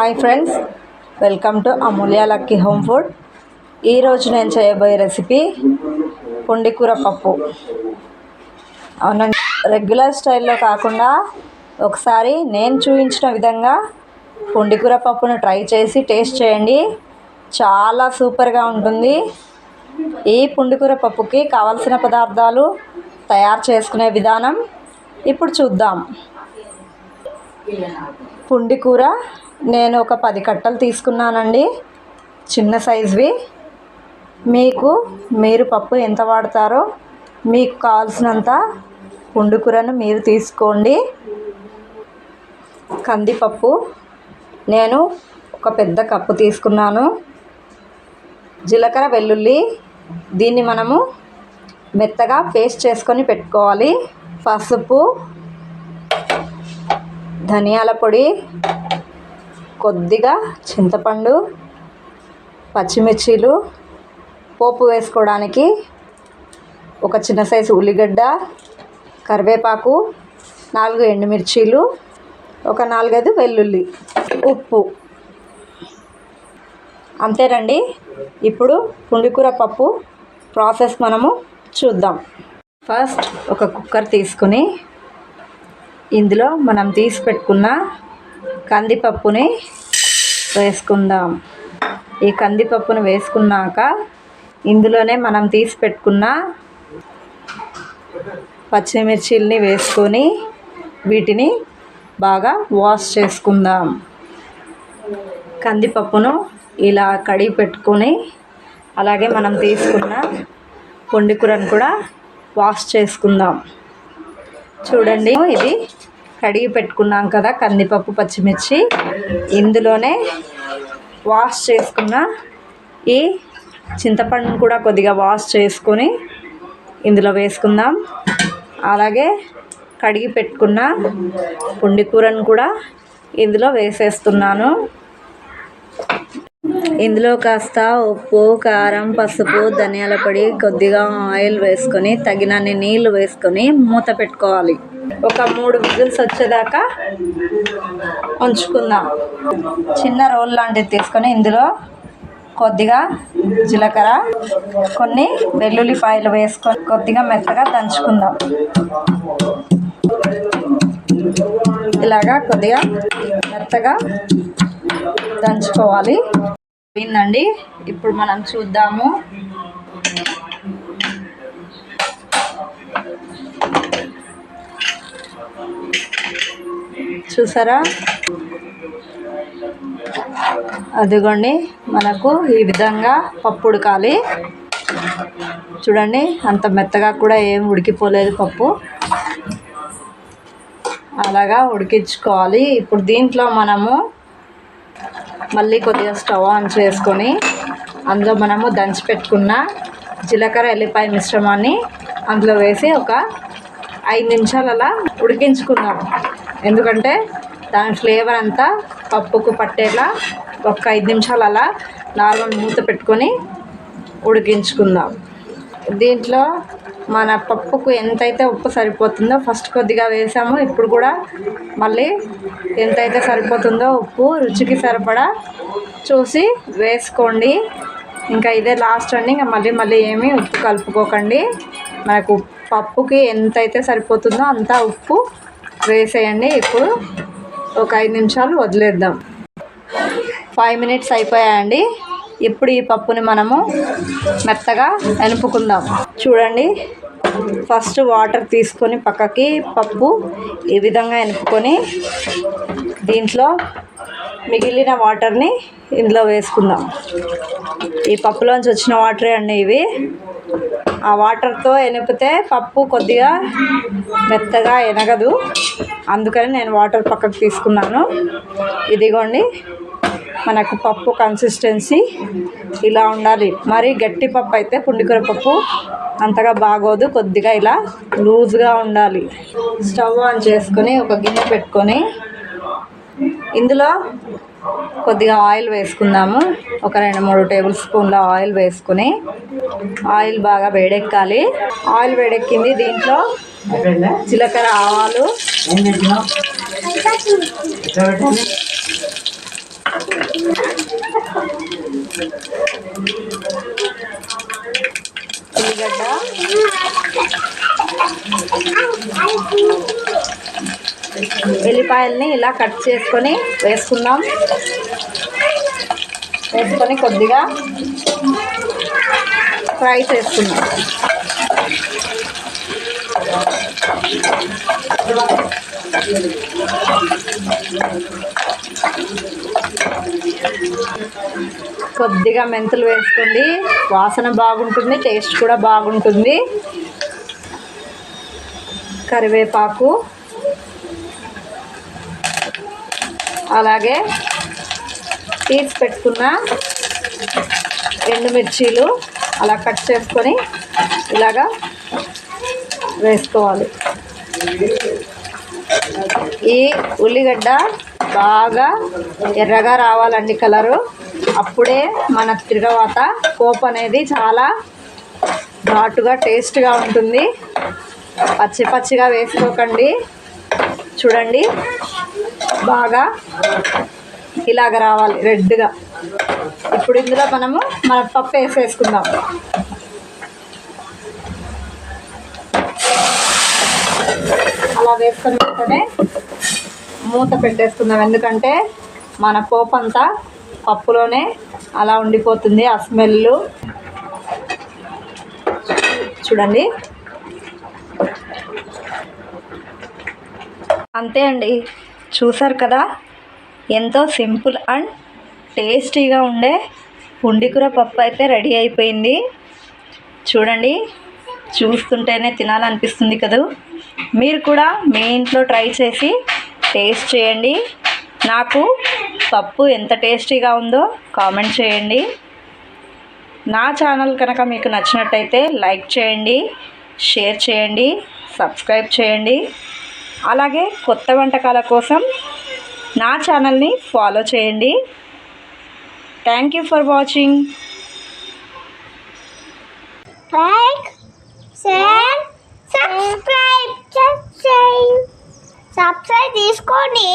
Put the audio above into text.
Hi friends, welcome to Amulya lucky home food. ఈరోజు నేను చేయబోయే రెసిపీ పుండికూర పప్పు. అవునండి, రెగ్యులర్ స్టైల్లో కాకుండా ఒకసారి నేను చూపించిన విధంగా పుండికూర పప్పును ట్రై చేసి టేస్ట్ చేయండి. చాలా సూపర్గా ఉంటుంది. ఈ పుండికూర పప్పుకి కావలసిన పదార్థాలు, తయారు చేసుకునే విధానం ఇప్పుడు చూద్దాం. పుండికూర నేను ఒక 10 కట్టలు తీసుకున్నానండి, చిన్న సైజువి. మీరు పప్పు ఎంత వాడతారో మీకు కావాల్సినంత పుండికూరను మీరు తీసుకోండి. కందిపప్పు నేను ఒక పెద్ద కప్పు తీసుకున్నాను. జీలకర్ర, వెల్లుల్లి దీన్ని మనము మెత్తగా పేస్ట్ చేసుకొని పెట్టుకోవాలి. పసుపు, ధనియాల పొడి, కొద్దిగా చింతపండు, పచ్చిమిర్చీలు, పోపు వేసుకోవడానికి ఒక చిన్న సైజు ఉల్లిగడ్డ, కరివేపాకు, 4 ఎండుమిర్చీలు, ఒక 4-5 వెల్లుల్లి, ఉప్పు. అంతేనండి. ఇప్పుడు పుండికూర పప్పు ప్రాసెస్ మనము చూద్దాం. ఫస్ట్ ఒక కుక్కర్ తీసుకుని ఇందులో మనం తీసి పెట్టుకున్న కందిపప్పుని వేసుకుందాం. ఈ కందిపప్పును వేసుకున్నాక ఇందులోనే మనం తీసి పెట్టుకున్న పచ్చిమిర్చిల్ని వేసుకొని వీటిని బాగా వాష్ చేసుకుందాం. కందిపప్పును ఇలా కడిగి పెట్టుకొని అలాగే మనం తీసుకున్న పుండికూరను కూడా వాష్ చేసుకుందాం. చూడండి, ఇది కడిగి పెట్టుకున్నాం కదా కందిపప్పు, పచ్చిమిర్చి. ఇందులోనే వాష్ చేసుకున్న ఈ చింతపండును కూడా కొద్దిగా వాష్ చేసుకొని ఇందులో వేసుకుందాం. అలాగే కడిగి పెట్టుకున్న పుండికూరను కూడా ఇందులో వేసేస్తున్నాను. ఇందులో కాస్త ఉప్పు, కారం, పసుపు, ధనియాల పొడి, కొద్దిగా ఆయిల్ వేసుకొని తగినన్ని నీళ్లు వేసుకొని మూత పెట్టుకోవాలి. ఒక 3 విజిల్స్ వచ్చేదాకా ఉంచుకుందాం. చిన్న రోల్ లాంటిది తీసుకొని ఇందులో కొద్దిగా జీలకర్ర, కొన్ని వెల్లుల్లిపాయలు వేసుకొని కొద్దిగా మెత్తగా దంచుకుందాం. ఇలాగా కొద్దిగా మెత్తగా దంచుకోవాలి. అయిందండి. ఇప్పుడు మనం చూద్దాము. చూసారా, అదిగోండి, మనకు ఈ విధంగా పప్పు ఉడకాలి. చూడండి, అంత మెత్తగా కూడా ఏం ఉడికిపోలేదు పప్పు. అలాగా ఉడికించుకోవాలి. ఇప్పుడు దీంట్లో మనము మళ్ళీ కొద్దిగా స్టవ్ ఆన్ చేసుకొని అందులో మనము దంచి పెట్టుకున్న జీలకర్ర, ఎల్లిపాయ మిశ్రమాన్ని అందులో వేసి ఒక 5 నిమిషాలు అలా ఉడికించుకుందాం. ఎందుకంటే దాని ఫ్లేవర్ అంతా పప్పుకు పట్టేలా ఒక 5 నిమిషాలు అలా నార్మల్ మూత పెట్టుకొని ఉడికించుకుందాం. దీంట్లో మన పప్పుకు ఎంతైతే ఉప్పు సరిపోతుందో ఫస్ట్ కొద్దిగా వేసాము. ఇప్పుడు కూడా మళ్ళీ ఎంతైతే సరిపోతుందో ఉప్పు రుచికి సరిపడా చూసి వేసుకోండి. ఇంకా ఇదే లాస్ట్ అండి. ఇంకా మళ్ళీ ఏమీ ఉప్పు కలుపుకోకండి. మనకు పప్పుకి ఎంతైతే సరిపోతుందో అంతా ఉప్పు వేసేయండి. ఇప్పుడు ఒక 5 నిమిషాలు వదిలేద్దాం. 5 మినిట్స్ అయిపోయాయండి. ఇప్పుడు ఈ పప్పుని మనము మెత్తగా ఎనుపుకుందాం. చూడండి, ఫస్ట్ వాటర్ తీసుకొని పక్కకి పప్పు ఈ విధంగా ఎనుపుకొని దీంట్లో మిగిలిన వాటర్ని ఇందులో వేసుకుందాం. ఈ పప్పులోంచి వచ్చిన వాటరే అండి ఇవి. ఆ వాటర్తో ఎనిపితే పప్పు కొద్దిగా మెత్తగా ఎనగదు. అందుకని నేను వాటర్ పక్కకు తీసుకున్నాను. ఇదిగోండి, మనకు పప్పు కన్సిస్టెన్సీ ఇలా ఉండాలి. మరి గట్టి పప్పు అయితే పుండికూర పప్పు అంతగా బాగోదు. కొద్దిగా ఇలా లూజ్గా ఉండాలి. స్టవ్ ఆన్ చేసుకొని ఒక గిన్నె పెట్టుకొని ఇందులో కొద్దిగా ఆయిల్ వేసుకుందాము. ఒక 2-3 టేబుల్ స్పూన్ల ఆయిల్ వేసుకొని ఆయిల్ బాగా వేడెక్కాలి. ఆయిల్ వేడెక్కింది. దీంట్లో జీలకర్ర, ఆవాలు, ఉల్లిగడ్డ, ఎల్లిపాయల్ని ఇలా కట్ చేసుకొని వేసుకుందాం. వేసుకొని కొద్దిగా ఫ్రై చేసుకుందాం. కొద్దిగా మెంతులు వేసుకోండి, వాసన బాగుంటుంది, టేస్ట్ కూడా బాగుంటుంది. కరివేపాకు, అలాగే తీసి పెట్టుకున్న ఎండుమిర్చీలు అలా కట్ చేసుకొని ఇలాగా వేసుకోవాలి. ఈ ఉల్లిగడ్డ బాగా ఎర్రగా రావాలండి కలరు. అప్పుడే మన తిరగవాత పోపు అనేది చాలా ఘాటుగా టేస్ట్గా ఉంటుంది. పచ్చి పచ్చిగా వేసుకోకండి. చూడండి, బాగా ఇలాగ రావాలి రెడ్గా. ఇప్పుడు ఇందులో మనము మన పప్పు వేసేసుకుందాం. అలా వేసుకొని వెంటనే మూత పెట్టేసుకుందాం. ఎందుకంటే మన పోపు అంతా పప్పులోనే అలా ఉండిపోతుంది, ఆ స్మెల్. చూడండి, అంతే అండి. చూసారు కదా, ఎంతో సింపుల్ అండ్ టేస్టీగా ఉండే పుండికూర పప్పు అయితే రెడీ అయిపోయింది. చూడండి, చూస్తుంటేనే తినాలనిపిస్తుంది కదా. మీరు కూడా మీ ఇంట్లో ట్రై చేసి టేస్ట్ చేయండి. నాకు పప్పు ఎంత టేస్టీగా ఉందో కామెంట్ చేయండి. నా ఛానల్ కనుక మీకు నచ్చినట్టయితే లైక్ చేయండి, షేర్ చేయండి, సబ్స్క్రైబ్ చేయండి. అలాగే కొత్త వంటకాల కోసం నా ఛానల్ని ఫాలో చేయండి. Thank you for watching. Like, share, subscribe చేసుకోండి.